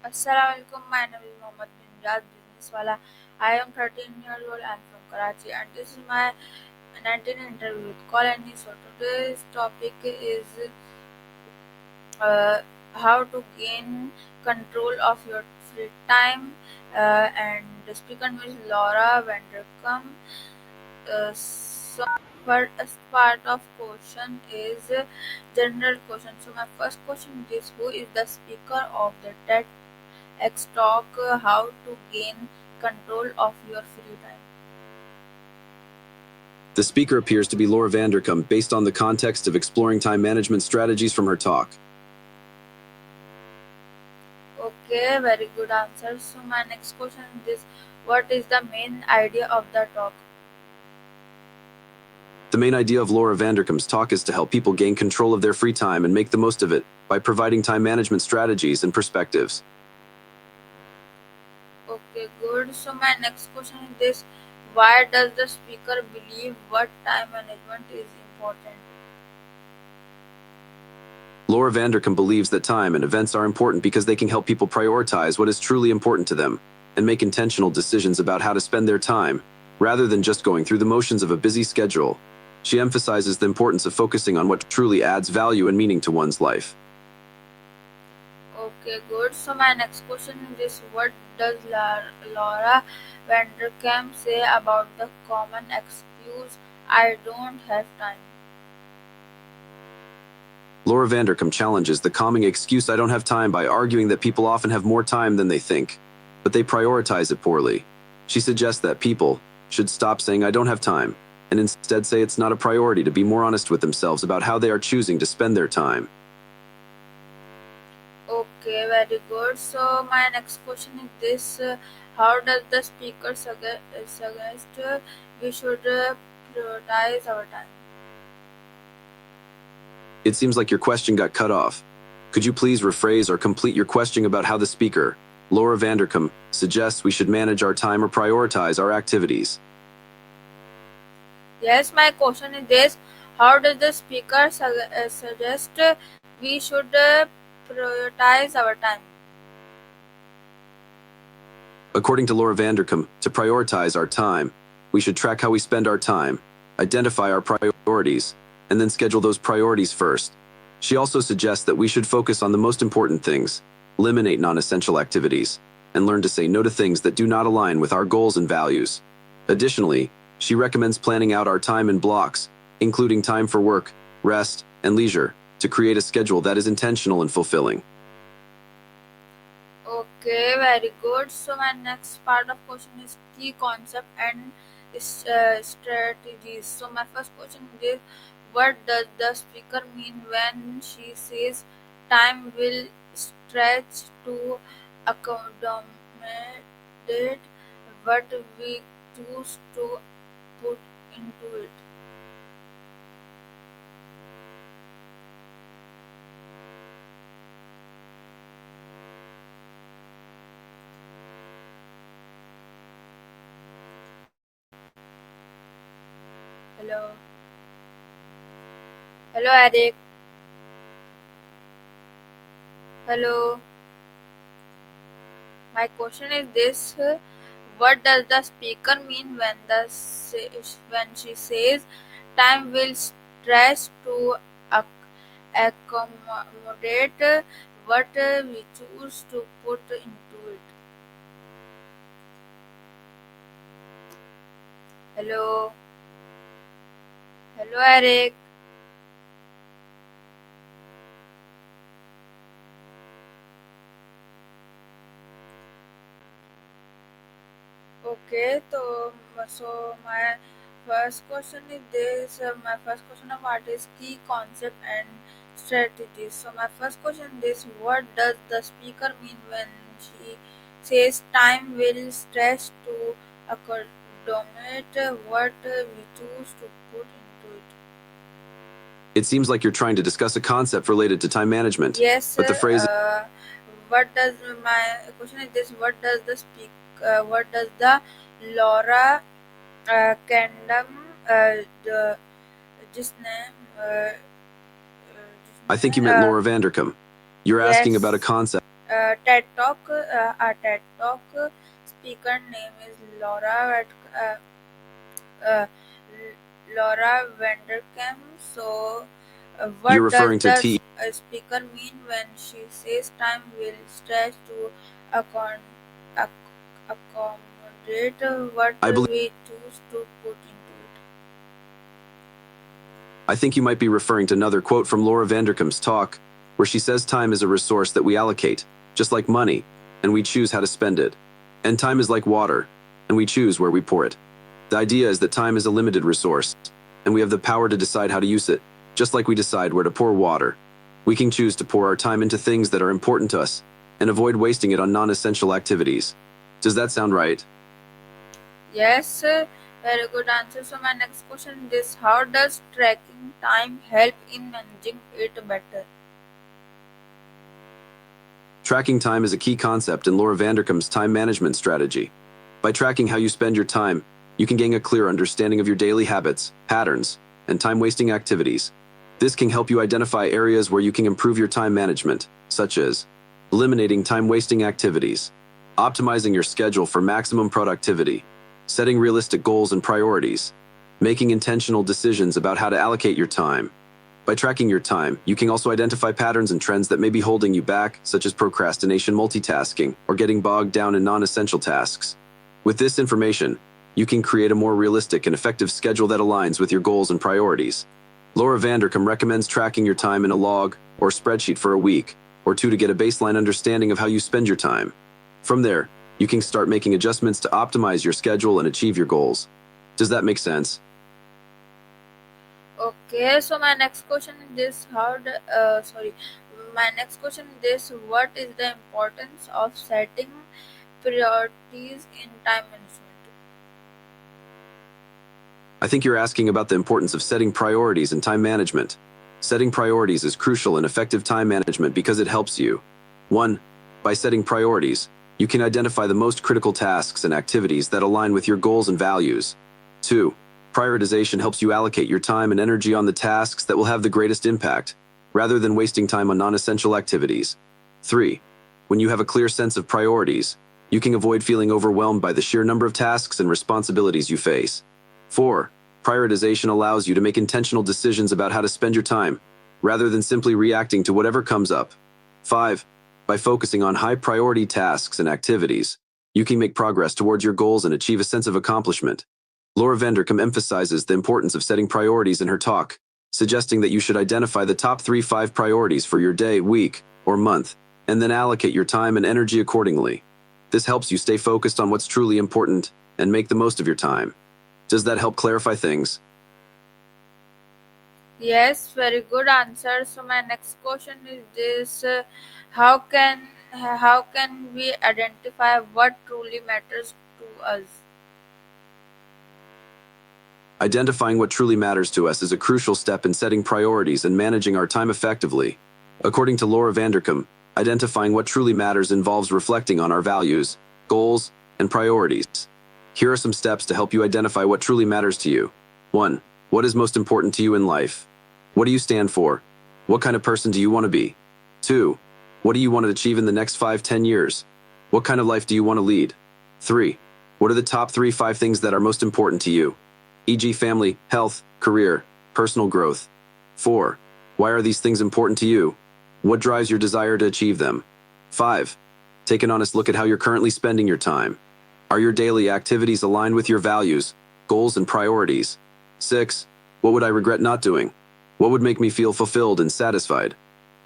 Assalamualaikum. My name is Mohammed bin Raj Businesswala. I am 13 years old. I'm from Karachi, and this is my 19th interview with Colony. So today's topic is uh, how to gain control of your free time. And the speaker is Laura Vanderkam. So first part of question is general question. So my first question is, who is the speaker of the TEDx talk? How to gain control of your free time? The speaker appears to be Laura Vanderkam, based on the context of exploring time management strategies from her talk. Okay, very good answer. So my next question is, what is the main idea of the talk? The main idea of Laura Vanderkam's talk is to help people gain control of their free time and make the most of it by providing time management strategies and perspectives. Okay, good. So my next question is this: why does the speaker believe what time management is important? Laura Vanderkam believes that time and events are important because they can help people prioritize what is truly important to them and make intentional decisions about how to spend their time, rather than just going through the motions of a busy schedule. She emphasizes the importance of focusing on what truly adds value and meaning to one's life. Okay, good. So my next question is, what does Laura Vanderkam say about the common excuse, "I don't have time"? Laura Vanderkam challenges the common excuse "I don't have time" by arguing that people often have more time than they think, but they prioritize it poorly. She suggests that people should stop saying "I don't have time" and instead say it's not a priority, to be more honest with themselves about how they are choosing to spend their time. Okay, very good. So my next question is this: how does the speaker suggest we should prioritize our time? It seems like your question got cut off. Could you please rephrase or complete your question about how the speaker, Laura Vanderkam, suggests we should manage our time or prioritize our activities? Yes, my question is this: how does the speaker suggest we should prioritize our time? According to Laura Vanderkam, to prioritize our time, we should track how we spend our time, identify our priorities, and then schedule those priorities first. She also suggests that we should focus on the most important things, eliminate non-essential activities, and learn to say no to things that do not align with our goals and values. Additionally, she recommends planning out our time in blocks, including time for work, rest, and leisure, to create a schedule that is intentional and fulfilling. Okay, very good. So my next part of question is key concept and strategies. So my first question is, what does the speaker mean when she says time will stretch to accommodate what we choose to put into it? Hello, hello, Erik. Hello. My question is this: what does the speaker mean when when she says time will stretch to accommodate what we choose to put into it? Hello, hello, Eric. Okay, so my first question is this. My first question of art is key concept and strategies. So my first question is, what does the speaker mean when she says time will stretch to accommodate what we choose to put into it? It seems like you're trying to discuss a concept related to time management, Yes. but the phrase What does my question is this? What does the Laura Kandam the जिसने I think you meant Laura Vanderkam. You're asking about a yes, concept. A TED Talk speaker name is uh, uh, Laura Vanderkam. So, You're what does referring to the T. speaker mean when she says time will stretch to accom- accommodate what I believe we choose to put into it? I think you might be referring to another quote from Laura Vanderkam's talk, where she says time is a resource that we allocate, just like money, and we choose how to spend it. And time is like water, and we choose where we pour it. The idea is that time is a limited resource, and we have the power to decide how to use it, just like we decide where to pour water. We can choose to pour our time into things that are important to us, and avoid wasting it on non-essential activities. Does that sound right? Yes, very good answer. So, my next question is how does tracking time help in managing it better? Tracking time is a key concept in Laura Vanderkam's time management strategy. By tracking how you spend your time, you can gain a clear understanding of your daily habits, patterns, and time-wasting activities. This can help you identify areas where you can improve your time management, such as eliminating time-wasting activities, optimizing your schedule for maximum productivity, setting realistic goals and priorities, making intentional decisions about how to allocate your time. By tracking your time, you can also identify patterns and trends that may be holding you back, such as procrastination, multitasking, or getting bogged down in non-essential tasks. With this information, you can create a more realistic and effective schedule that aligns with your goals and priorities. Laura Vanderkam recommends tracking your time in a log or spreadsheet for a week or two to get a baseline understanding of how you spend your time. From there, you can start making adjustments to optimize your schedule and achieve your goals. Does that make sense? Okay, so my next question is this: my next question is this: what is the importance of setting priorities in time management? I think you're asking about the importance of setting priorities in time management. Setting priorities is crucial in effective time management because it helps you. 1. By setting priorities, you can identify the most critical tasks and activities that align with your goals and values. 2. Prioritization helps you allocate your time and energy on the tasks that will have the greatest impact, rather than wasting time on non-essential activities. 3. When you have a clear sense of priorities, you can avoid feeling overwhelmed by the sheer number of tasks and responsibilities you face. 4. Prioritization allows you to make intentional decisions about how to spend your time, rather than simply reacting to whatever comes up. 5. By focusing on high-priority tasks and activities, you can make progress towards your goals and achieve a sense of accomplishment. Laura Vanderkam emphasizes the importance of setting priorities in her talk, suggesting that you should identify the top 5 priorities for your day, week, or month, and then allocate your time and energy accordingly. This helps you stay focused on what's truly important and make the most of your time. Does that help clarify things? Yes, very good answer. So my next question is this: how can we identify what truly matters to us? Identifying what truly matters to us is a crucial step in setting priorities and managing our time effectively. According to Laura Vanderkam, identifying what truly matters involves reflecting on our values, goals, and priorities. Here are some steps to help you identify what truly matters to you. 1. What is most important to you in life? What do you stand for? What kind of person do you want to be? 2. What do you want to achieve in the next 5-10 years? What kind of life do you want to lead? 3. What are the top 5 things that are most important to you? E.g., family, health, career, personal growth. 4. Why are these things important to you? What drives your desire to achieve them? 5. Take an honest look at how you're currently spending your time. Are your daily activities aligned with your values, goals, and priorities? 6. What would I regret not doing? What would make me feel fulfilled and satisfied?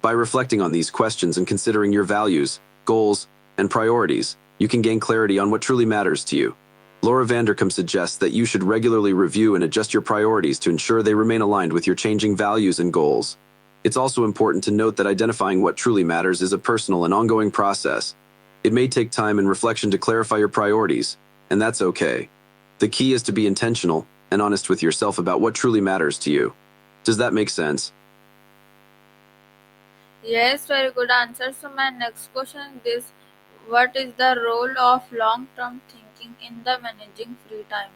By reflecting on these questions and considering your values, goals, and priorities, you can gain clarity on what truly matters to you. Laura Vanderkam suggests that you should regularly review and adjust your priorities to ensure they remain aligned with your changing values and goals. It's also important to note that identifying what truly matters is a personal and ongoing process. It may take time and reflection to clarify your priorities, and that's okay. The key is to be intentional and honest with yourself about what truly matters to you. Does that make sense? Yes, very good answer. So my next question is this: what is the role of long-term thinking in the managing free time?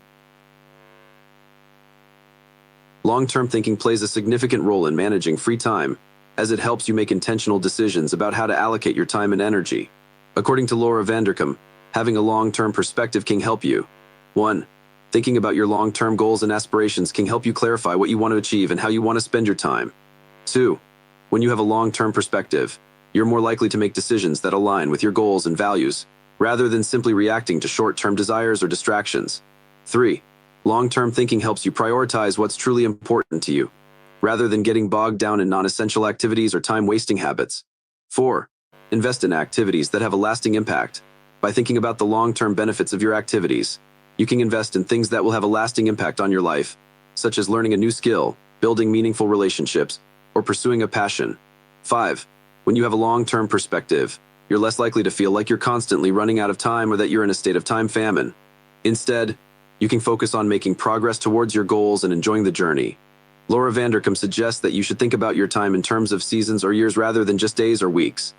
Long-term thinking plays a significant role in managing free time, as it helps you make intentional decisions about how to allocate your time and energy. According to Laura Vanderkam, having a long-term perspective can help you. 1. Thinking about your long-term goals and aspirations can help you clarify what you want to achieve and how you want to spend your time. 2. When you have a long-term perspective, you're more likely to make decisions that align with your goals and values, rather than simply reacting to short-term desires or distractions. 3. Long-term thinking helps you prioritize what's truly important to you, rather than getting bogged down in non-essential activities or time-wasting habits. 4. Invest in activities that have a lasting impact. By thinking about the long-term benefits of your activities, you can invest in things that will have a lasting impact on your life, such as learning a new skill, building meaningful relationships, or pursuing a passion. 5. When you have a long-term perspective, you're less likely to feel like you're constantly running out of time or that you're in a state of time famine. Instead, you can focus on making progress towards your goals and enjoying the journey. Laura Vanderkam suggests that you should think about your time in terms of seasons or years rather than just days or weeks.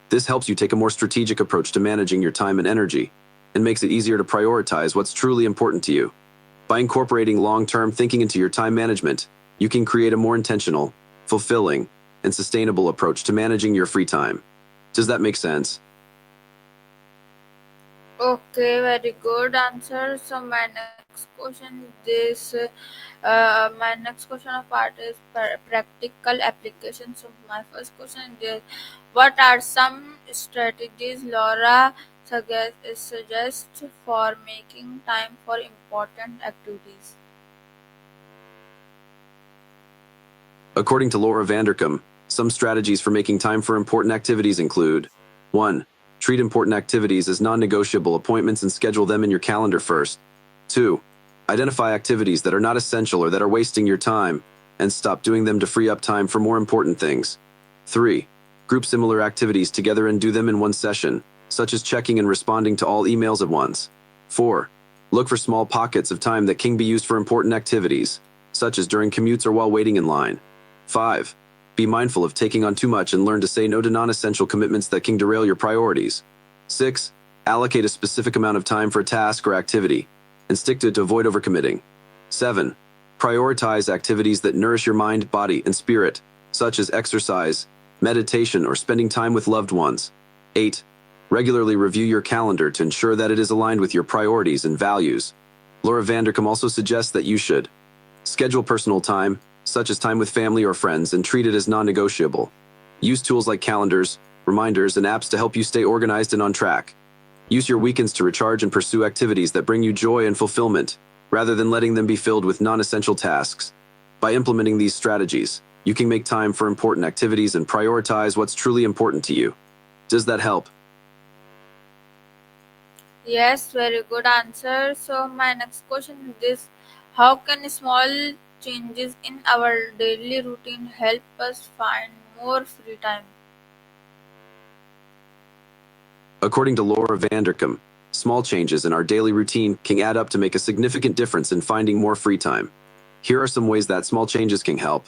This helps you take a more strategic approach to managing your time and energy, and makes it easier to prioritize what's truly important to you. By incorporating long-term thinking into your time management, you can create a more intentional, fulfilling, and sustainable approach to managing your free time. Does that make sense? Okay, very good answer. So my next question of part is practical application. So my first question is, what are some strategies Laura suggests for making time for important activities? According to Laura Vanderkam, some strategies for making time for important activities include: 1. Treat important activities as non-negotiable appointments and schedule them in your calendar first. 2. Identify activities that are not essential or that are wasting your time, and stop doing them to free up time for more important things. 3. Group similar activities together and do them in one session, such as checking and responding to all emails at once. 4. Look for small pockets of time that can be used for important activities, such as during commutes or while waiting in line. 5. Be mindful of taking on too much and learn to say no to non-essential commitments that can derail your priorities. 6. Allocate a specific amount of time for a task or activity, and stick to it to avoid overcommitting. 7. Prioritize activities that nourish your mind, body, and spirit, such as exercise, meditation, or spending time with loved ones. 8. Regularly review your calendar to ensure that it is aligned with your priorities and values. Laura Vanderkam also suggests that you should schedule personal time, such as time with family or friends, and treat it as non-negotiable. Use tools like calendars, reminders, and apps to help you stay organized and on track. Use your weekends to recharge and pursue activities that bring you joy and fulfillment, rather than letting them be filled with non-essential tasks. By implementing these strategies, you can make time for important activities and prioritize what's truly important to you. Does that help? Yes, very good answer. So my next question is, how can small changes in our daily routine help us find more free time? According to Laura Vanderkam, small changes in our daily routine can add up to make a significant difference in finding more free time. Here are some ways that small changes can help.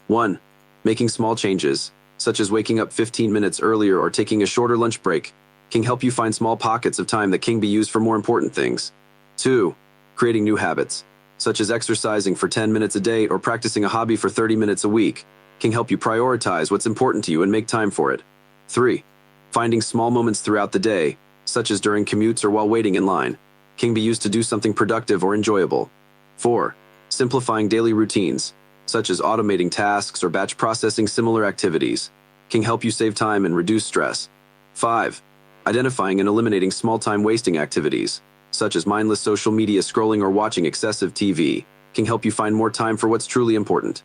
1. Making small changes, such as waking up 15 minutes earlier or taking a shorter lunch break, can help you find small pockets of time that can be used for more important things. 2. Creating new habits, such as exercising for 10 minutes a day or practicing a hobby for 30 minutes a week, can help you prioritize what's important to you and make time for it. 3. Finding small moments throughout the day, such as during commutes or while waiting in line, can be used to do something productive or enjoyable. 4. Simplifying daily routines, such as automating tasks or batch processing similar activities, can help you save time and reduce stress. 5. Identifying and eliminating small time wasting activities, such as mindless social media scrolling or watching excessive TV, can help you find more time for what's truly important.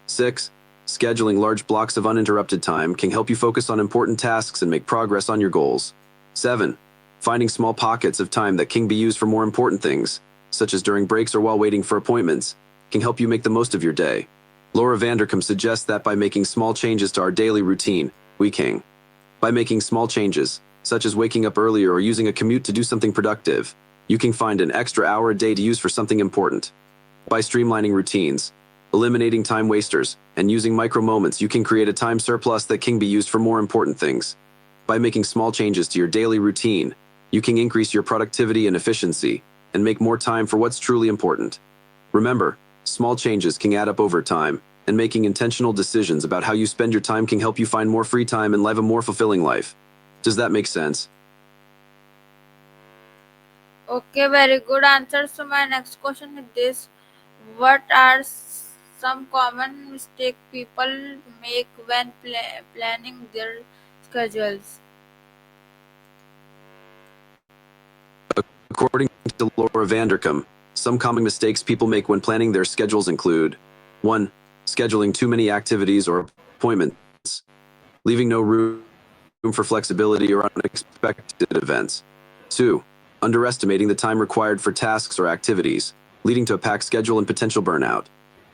6. Scheduling large blocks of uninterrupted time can help you focus on important tasks and make progress on your goals. 7. Finding small pockets of time that can be used for more important things, such as during breaks or while waiting for appointments, can help you make the most of your day. Laura Vanderkam suggests that by making small changes to our daily routine, we can. By making small changes, such as waking up earlier or using a commute to do something productive, you can find an extra hour a day to use for something important. By streamlining routines, eliminating time wasters, and using micro moments, you can create a time surplus that can be used for more important things. By making small changes to your daily routine, you can increase your productivity and efficiency, and make more time for what's truly important. Remember, small changes can add up over time, and making intentional decisions about how you spend your time can help you find more free time and live a more fulfilling life. Does that make sense? Okay, very good answer. So my next question is this: what are some common mistakes people make when planning their schedules? According to Laura Vanderkam, some common mistakes people make when planning their schedules include 1. Scheduling too many activities or appointments, leaving no room for flexibility or unexpected events. 2. Underestimating the time required for tasks or activities, leading to a packed schedule and potential burnout.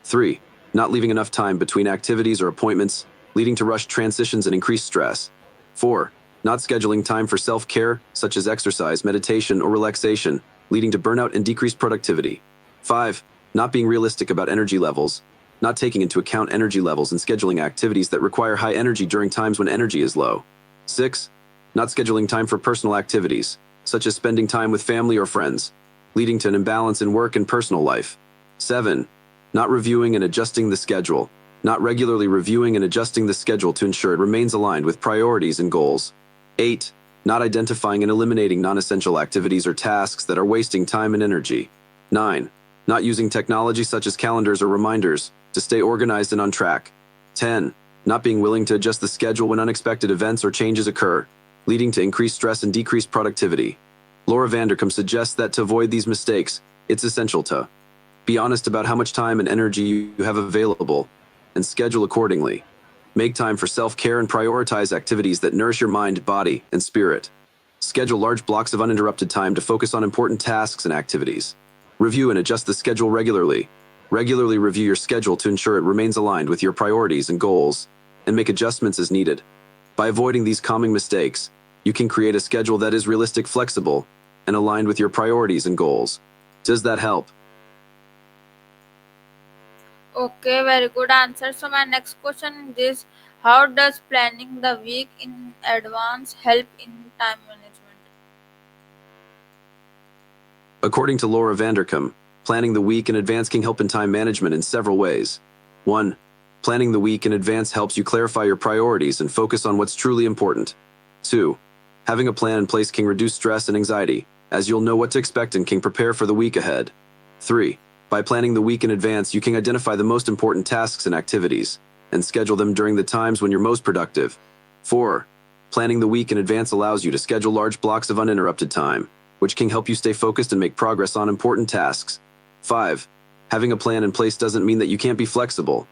3. Not leaving enough time between activities or appointments, leading to rushed transitions and increased stress. 4. Not scheduling time for self-care, such as exercise, meditation, or relaxation, leading to burnout and decreased productivity. 5. Not being realistic about energy levels, not taking into account energy levels and scheduling activities that require high energy during times when energy is low. 6. Not scheduling time for personal activities, such as spending time with family or friends, leading to an imbalance in work and personal life. 7. Not reviewing and adjusting the schedule, not regularly reviewing and adjusting the schedule to ensure it remains aligned with priorities and goals. 8. Not identifying and eliminating non-essential activities or tasks that are wasting time and energy. 9. Not using technology such as calendars or reminders to stay organized and on track. 10. Not being willing to adjust the schedule when unexpected events or changes occur, leading to increased stress and decreased productivity. Laura Vanderkam suggests that to avoid these mistakes, it's essential to be honest about how much time and energy you have available and schedule accordingly. Make time for self-care and prioritize activities that nourish your mind, body, and spirit. Schedule large blocks of uninterrupted time to focus on important tasks and activities. Review and adjust the schedule regularly. Regularly review your schedule to ensure it remains aligned with your priorities and goals, and make adjustments as needed. By avoiding these common mistakes, you can create a schedule that is realistic, flexible, and aligned with your priorities and goals. Does that help? Okay, very good answer. So my next question is: how does planning the week in advance help in time management? According to Laura Vanderkam, planning the week in advance can help in time management in several ways. 1. Planning the week in advance helps you clarify your priorities and focus on what's truly important. 2. Having a plan in place can reduce stress and anxiety, as you'll know what to expect and can prepare for the week ahead. 3. By planning the week in advance, you can identify the most important tasks and activities, and schedule them during the times when you're most productive. 4. Planning the week in advance allows you to schedule large blocks of uninterrupted time, which can help you stay focused and make progress on important tasks. 5. Having a plan in place doesn't mean that you can't be flexible.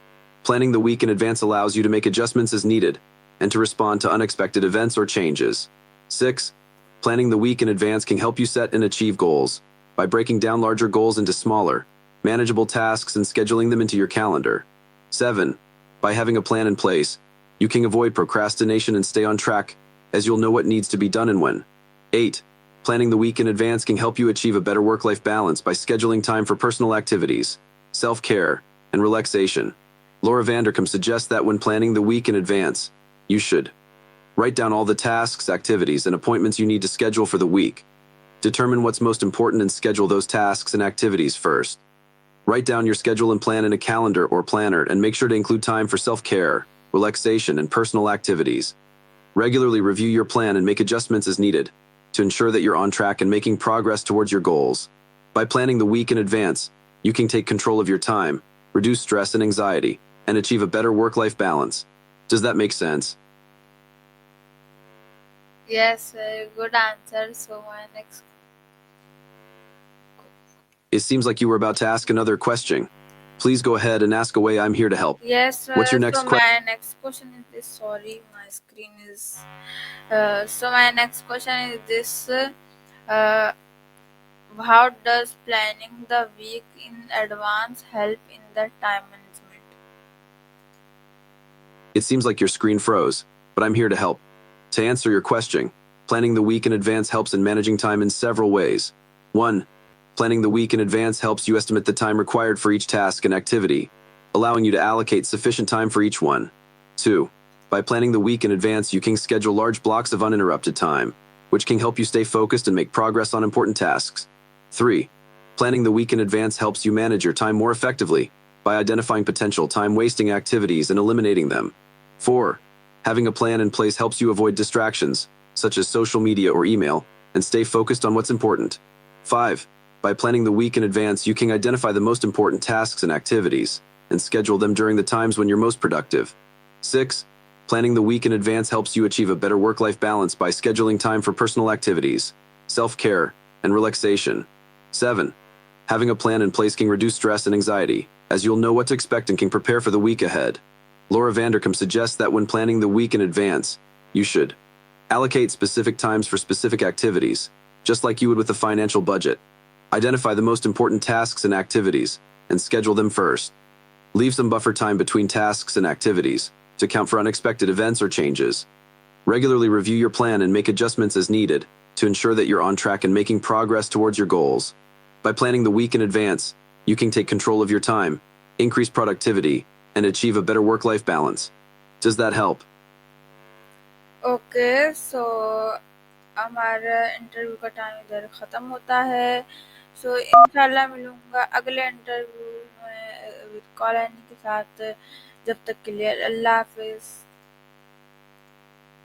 Planning the week in advance allows you to make adjustments as needed, and to respond to unexpected events or changes. 6. Planning the week in advance can help you set and achieve goals by breaking down larger goals into smaller, manageable tasks and scheduling them into your calendar. 7. By having a plan in place, you can avoid procrastination and stay on track, as you'll know what needs to be done and when. 8. Planning the week in advance can help you achieve a better work-life balance by scheduling time for personal activities, self-care, and relaxation. Laura Vanderkam suggests that when planning the week in advance, you should write down all the tasks, activities, and appointments you need to schedule for the week. Determine what's most important and schedule those tasks and activities first. Write down your schedule and plan in a calendar or planner, and make sure to include time for self-care, relaxation, and personal activities. Regularly review your plan and make adjustments as needed to ensure that you're on track and making progress towards your goals. By planning the week in advance, you can take control of your time, reduce stress and anxiety, and achieve a better work-life balance. Does that make sense? Yes, very good answer. So my next It seems like you were about to ask another question. Please go ahead and ask away. I'm here to help. yes. What's your So next question? my next question is this. Sorry, my screen is. So my next question is this: uh, how does planning the week in advance help in the time management? It seems like your screen froze, but I'm here to help. To answer your question, planning the week in advance helps in managing time in several ways. 1. Planning the week in advance helps you estimate the time required for each task and activity, allowing you to allocate sufficient time for each one. 2. By planning the week in advance, you can schedule large blocks of uninterrupted time, which can help you stay focused and make progress on important tasks. 3. Planning the week in advance helps you manage your time more effectively, by identifying potential time-wasting activities and eliminating them. 4. Having a plan in place helps you avoid distractions, such as social media or email, and stay focused on what's important. 5. By planning the week in advance, you can identify the most important tasks and activities, and schedule them during the times when you're most productive. 6. Planning the week in advance helps you achieve a better work-life balance by scheduling time for personal activities, self-care, and relaxation. 7. Having a plan in place can reduce stress and anxiety, as you'll know what to expect and can prepare for the week ahead. Laura Vanderkam suggests that when planning the week in advance, you should allocate specific times for specific activities, just like you would with a financial budget. Identify the most important tasks and activities, and schedule them first. Leave some buffer time between tasks and activities to account for unexpected events or changes. Regularly review your plan and make adjustments as needed to ensure that you're on track and making progress towards your goals. By planning the week in advance, you can take control of your time, increase productivity, and achieve a better work-life balance. Does that help? Okay, so हमारा interview का time इधर ख़त्म होता है। सो इंशाल्लाह मिलूँगा अगले interview में विद कॉल के साथ। जब तक के लिए अल्लाह हाफ़िज़।